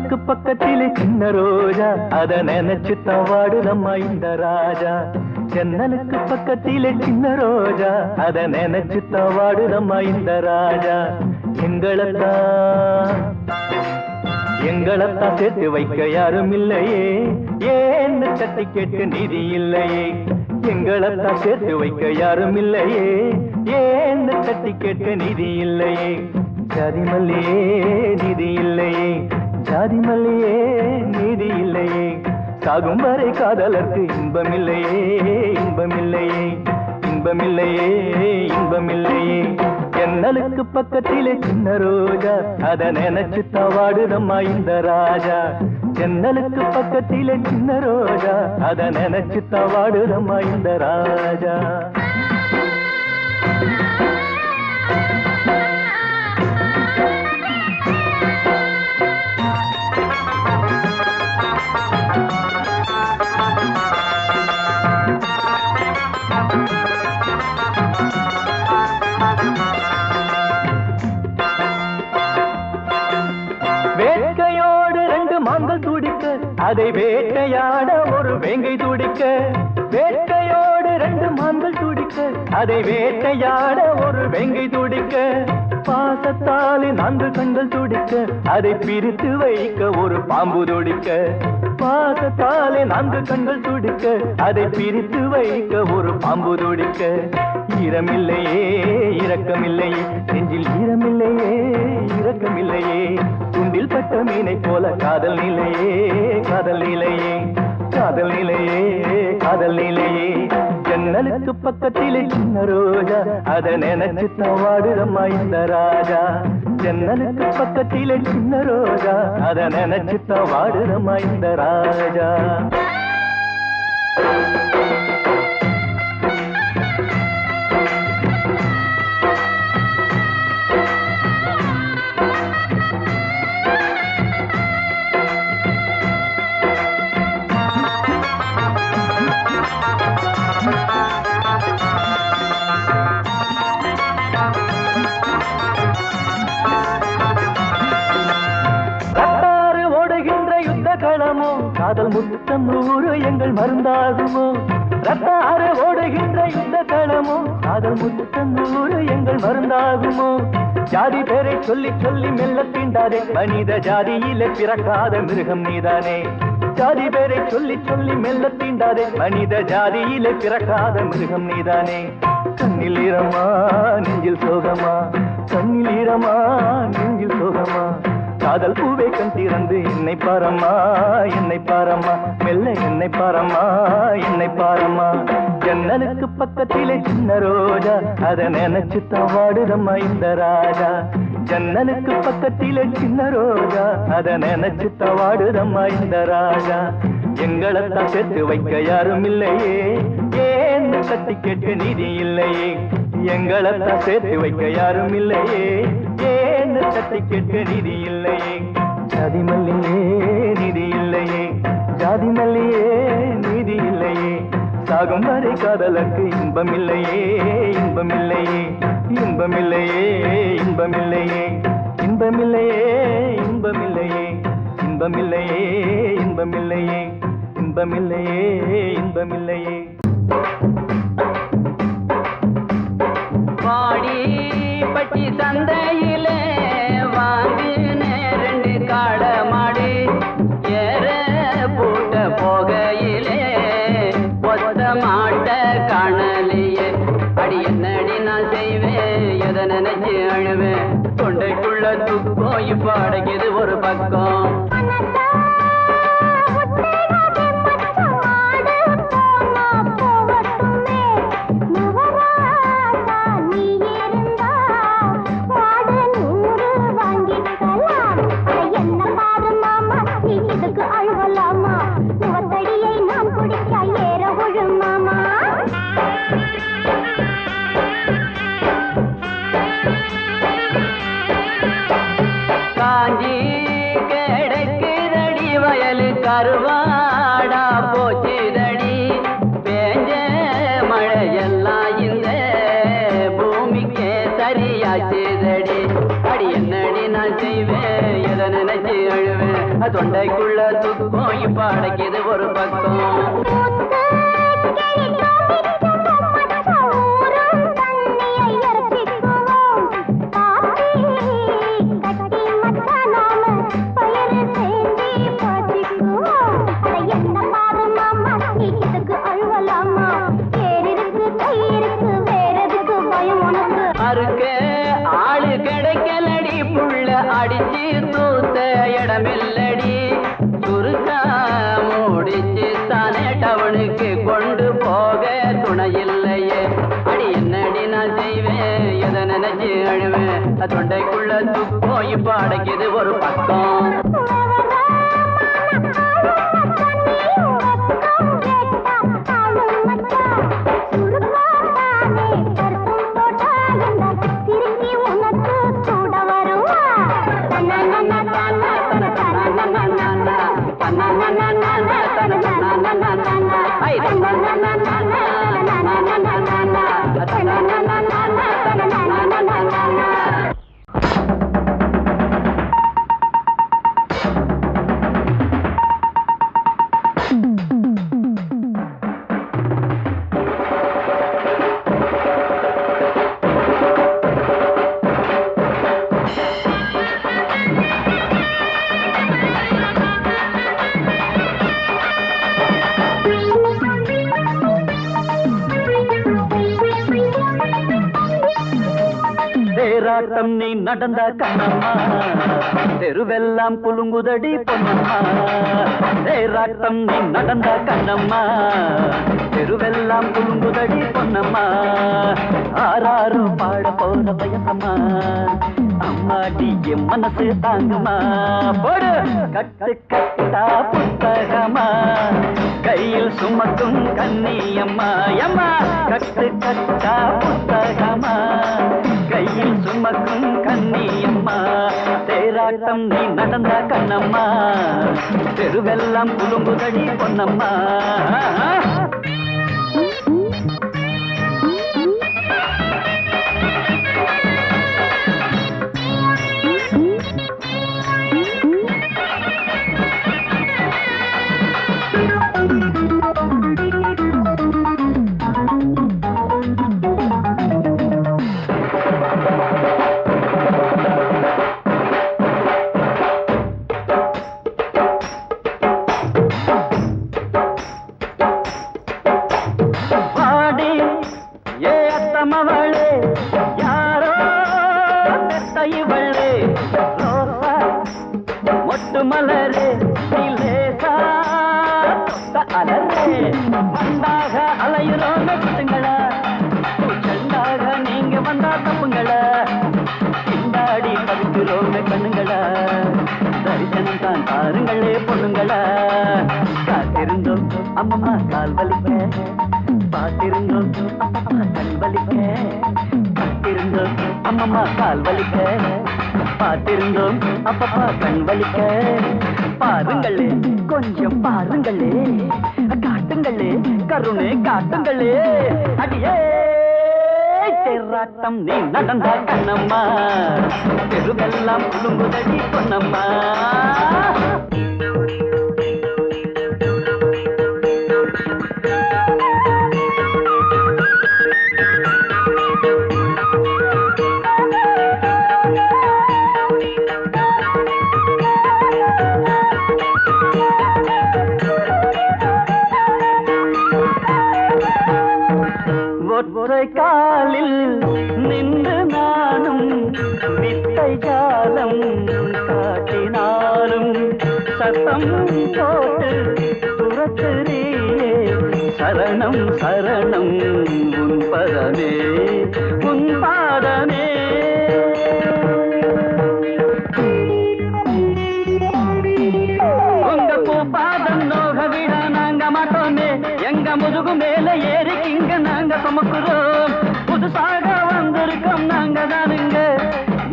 ஜன்னலுக்கு பக்கத்திலே சின்ன ரோஜா அத நினைச்சுத்தான் வாடுதம்மா இந்த ராஜா. ஜன்னலுக்கு பக்கத்திலே சின்ன ரோஜா அத நினைச்சுத்தான் வாடுதம்மா இந்த ராஜா. எங்களைத்தான் சேர்த்து வைக்க யாரும் இல்லையே, ஏன்னு தட்டி கேட்க நிதி இல்லையே. எங்களைத்தான் சேர்த்து வைக்க யாரும் இல்லையே, ஏன்னு தட்டி கேட்க நிதி இல்லையே. ஜாதி மல்லியே நிதி இல்லையே, ஜாதி மல்லியே நீதி இல்லையே. சாகும் வரை காதலர்க்கு இன்பமில்லையே, இன்பமில்லையே, இன்பமில்லையே, இன்பமில்லையே. ஜன்னலுக்கு பக்கத்திலே சின்ன ரோஜா அத நினைச்சுத்தான் வாடுதம்மா இந்த ராஜா. ஜன்னலுக்கு பக்கத்திலே சின்ன ரோஜா அத நினைச்சுத்தான் வாடுதம்மா இந்த ராஜா. வேட்கையோடு ரெண்டு மான்கள் துடிக்க, அதை வேட்டையாட ஒரு வேங்கை துடிக்க. வேட்கையோடு ரெண்டு மான்கள் துடிக்க, அதை வேட்டையாட ஒரு வேங்கை துடிக்க. பாசத்தாலே 4 கண்கள் துடிக்க, அதை பிரித்து வைக்க ஒரு பாம்பு துடிக்க. பாசத்தாலே 4 கண்கள் துடிக்க, அதை பிரித்து வைக்க ஒரு பாம்பு துடிக்க. ஈரமில்லையே இரக்கமில்லையே, நெஞ்சில் ஈரமில்லையே இரக்கமில்லையே. துண்டில் பட்ட மீனை போல காதல் நிலையே, காதல் நிலையே, காதல் நிலையே, காதல் நிலையே. ஜன்னலுக்கு பக்கத்திலே சின்ன ரோஜா அத நினைச்சுத்தான் வாடுதம்மா இந்த ராஜா. ஜன்னலுக்கு பக்கத்திலே சின்ன ரோஜா அத நினைச்சுத்தான் வாடுதம்மா இந்த ராஜா. காதல் முத்தம் 100 எங்கள் மருந்தாகுமோ. ரத்தாறு ஓடுகின்ற இந்த களமோ, காதல் முத்தம் 100 எங்கள் மருந்தாகுமோ. ஜாதி பேரை சொல்லி சொல்லி மெல்ல தீண்டாதே, மனித ஜாதியிலே பிறக்காத மிருகம் நீதானே. ஜாதி பேரை சொல்லி சொல்லி மெல்ல தீண்டாதே, மனித ஜாதியிலே பிறக்காத மிருகம் நீதானே. கண்ணில் ஈரமா நெஞ்சில் சோகமா, கண்ணில் ஈரமா நெஞ்சில் சோகமா. காதல் பூவை கண் திறந்து என்னை பாரம்மா, என்னை பாரம்மா, மெல்ல என்னை பாரம்மா, என்னை பாரம்மா. ஜன்னலுக்கு பக்கத்திலே சின்ன ரோஜா அத நினைச்சுத்தான் வாடுதம்மா இந்த ராஜா. ஜன்னலுக்கு பக்கத்திலே சின்ன ரோஜா அத நினைச்சுத்தான் வாடுதம்மா இந்த ராஜா. எங்களைத்தான் சேர்த்து வைக்க யாரும் இல்லையே, ஏன்னு கட்டி கேட்க நிதி இல்லையே. எங்களைத்தான் சேர்த்து வைக்க யாரும் இல்லையே, ஏன்னு கட்டி கேட்க நிதி இல்லையே. ஜாதி மல்லியே நிதி இல்லையே, ஜாதி மல்லியே நீதி இல்லையே. சாகும் வரை காதலுக்கு இன்பமில்லையே, இன்பமில்லையே, இன்பமில்லையே, இன்பமில்லையே, இன்பமில்லையே, இன்பமில்லையே, இன்பமில்லையே, இன்பமில்லையே, இன்பமில்லையே, இன்பமில்லையே. வாடி பட்டி சந்தையிலே வாங்கின 2 காளை மாடு, ஏற போட்ட போகையிலே ஒத்த மாட்ட காணலையே. அடி என்னடி நான் செய்வேன், எதை நினைச்சு அழுவேன். தொண்டைக்குள்ள துக்கம் இப்ப அடைக்குது ஒரு பக்கம். காஞ்சி கிடைக்குதடி அடிக்குதடி அடி என்னடி நான் செய்வேன் எதை நினைச்சு அழுவேன் தொண்டைக்குள்ள துக்கம் இப்ப அடைக்குது ஒரு பக்கம் ஆளு கிடைக்கலடி புள்ள அடிச்சு தூத்த இடமில்லடி சுருக்கா முடிச்சு தானே டவுனுக்கு கொண்டு போக துணை இல்லையே அடி என்னடி நான் செய்வேன் எதை நினைச்சு அழுவேன் தொண்டைக்குள்ள துக்கம் இப்ப அடைக்குது ஒரு பக்கம் தேராட்டம் நீ நடந்த கண்ணம்மா தெருவெல்லாம் குலுங்குதடி பொன்னம்மா தேராட்டம் நீ நடந்த கண்ணம்மா தெருவெல்லாம் குலுங்குதடி பொன்னம்மா ஆறாரும் பாட போன பயசம்மா அம்மாடி என் மனசு தாங்குமா போடு கட்டு கட்டா புத்தகமா கையில் சுமக்கும் கண்ணியம்மா அம்மா கட்டு கட்டா புத்தகமா கையில் சுமக்கும் கண்ணியம்மா தேராட்டம் நீ நடந்த கண்ணம்மா தெருவெல்லாம் குலுங்குதடி பொன்னம்மா மவளே யாரோ பெத்தைவளே ரோசா மொட்டு மலரே நீலேசா அலரே மண்டாக அலையுறோம் குட்டுங்களா செண்டாக நீங்க வந்தா தப்புங்களா பின்னாடி பதுக்குறோம் கண்ணுங்களா தரிசனம் தான் பாருங்களே பொண்ணுங்களா காத்திருந்தோம் அம்மம்மா கால் வலிக்க பார்த்திருந்தோம் அப்பா கண் வலிக்க பார்த்திருந்தோம் அம்மம்மா கால் வலிக்க பார்த்திருந்தோம் அப்பப்பா கண் வலிக்க பாருங்களே கொஞ்சம் பாருங்களே காட்டுங்களே கருணை காட்டுங்களே அடியே தேராட்டம் நீ நடந்த கண்ணம்மா தெருவெல்லாம் குலுங்குதடி பொன்னம்மா ஒற்றை காலில் நின்று நானும் வித்தை ஜாலம் காட்டினாலும் சத்தம் போட்டு துரத்துறியே சரணம் சரணம் உன் பதமே உன் பாதமே உங்க பூபாதம் நோக விட நாங்க மாட்டோமே எங்க முதுகு மேல ஏறி இங்க நாங்க சுமக்குறோம் புதுசாக வந்திருக்கோம் நாங்க தானுங்க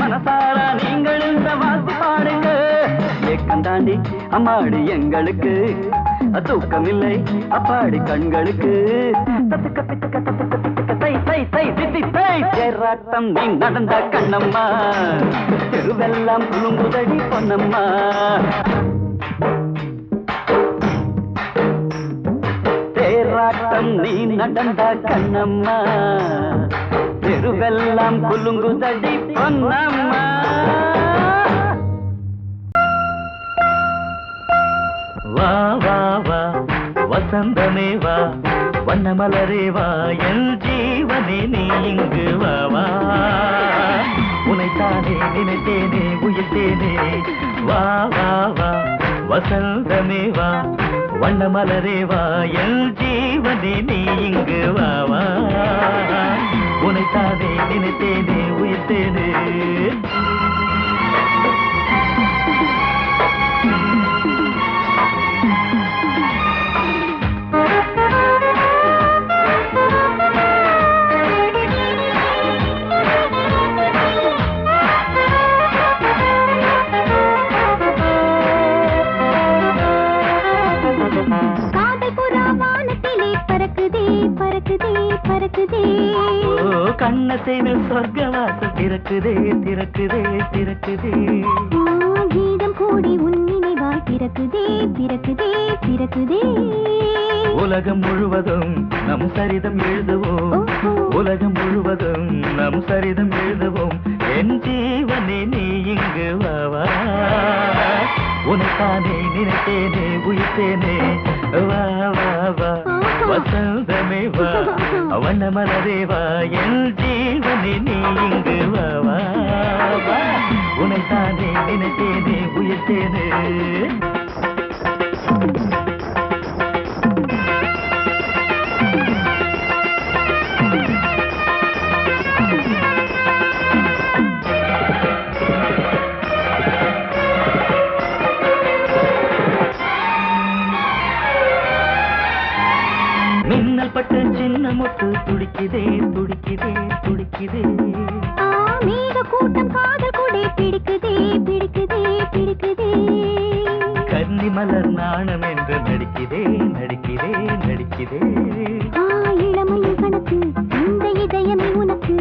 மனசாரா நீங்கள் இந்த வாழ்த்து பாடுங்க ஏக்கம் தாண்டி அம்மாடி எங்களுக்கு தூக்கம் இல்லை அப்பாடி கண்களுக்கு தத்துக்க பித்துக்க தத்துக்க பித்துக்க தை தை தை தித்தி தை தேராட்டம் நீ நடந்த கண்ணம்மா தெருவெல்லாம் குலுங்குதடி பொன்னம்மா தேராட்டம் நீ நடந்த கண்ணம்மா தெருவெல்லாம் குலுங்குதடி பொன்னம்மா வா வா வா வசந்தமே வா வண்ணமலரே வா என் ஜீவனே நீ இங்கு வா வா உனைத்தானே நினைத்தேனே உயிர்த்தேனே வா வா வா வசந்தமே வா வண்ணமலரே வா என் ஜீவனே நீ இங்கு வா வா உனைத்தானே நினைத்தேனே உயிர்த்தேனே கண்ணசைவில் சொர்க்கவாசல் திறக்குதே திறக்குதே திறக்குதே கீதம் கூடி உன் நினைவாய் பிறக்குதே பிறக்குதே பிறக்குதே உலகம் முழுவதும் நம் சரிதம் எழுதுவோம் உலகம் முழுவதும் நம் சரிதம் எழுதுவோம் என் ஜீவனே நீ இங்கு வா வா உனைத்தானே நினைத்தேனே உயிர்த்தேனே வா வா வா வசந்தமே வா வண்ணமலரே வா என் ஜீவனே நீ இங்கு வா வா வா உனைத்தானே நினைத்தேனே உயிர்த்தேனே மின்னல் பட்டு சின்ன முட்டு துடிக்குதே துடிக்குதே துடிக்குதே மேக கூட்டம் காதல் கூடை பிடிக்குதே பிடிக்குதே பிடிக்குதே கன்னி மலர் நாணம் என்று நடிக்குதே நடிக்குதே நடிக்குதே இளமையின் கணக்கு இந்த இதயமே உனக்கு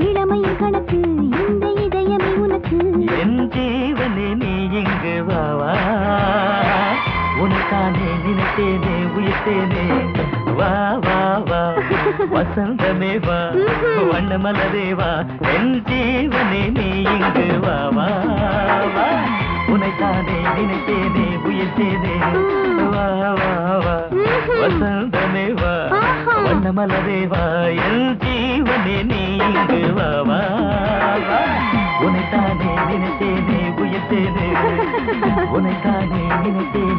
இளமையின் கணக்கு இந்த இதயமே உனக்கு என் ஜீவனே நீ இங்கு வா வா உனக்கானே நினைத்தேனே உயிர்த்தேனே வா வா வா வசந்தமே வா வண்ணமலரே வா என் ஜீவனே நீ இங்கு வா வா வா உனைத்தானே நினைத்தேனே உயிர்த்தேனே வா வா வா வசந்தமே வா வண்ணமலரே வா என் ஜீவனே நீ இங்கு வா வா வா உனைத்தானே நினைத்தேனே உயிர்த்தேனே உனைத்தானே நினைத்தேனே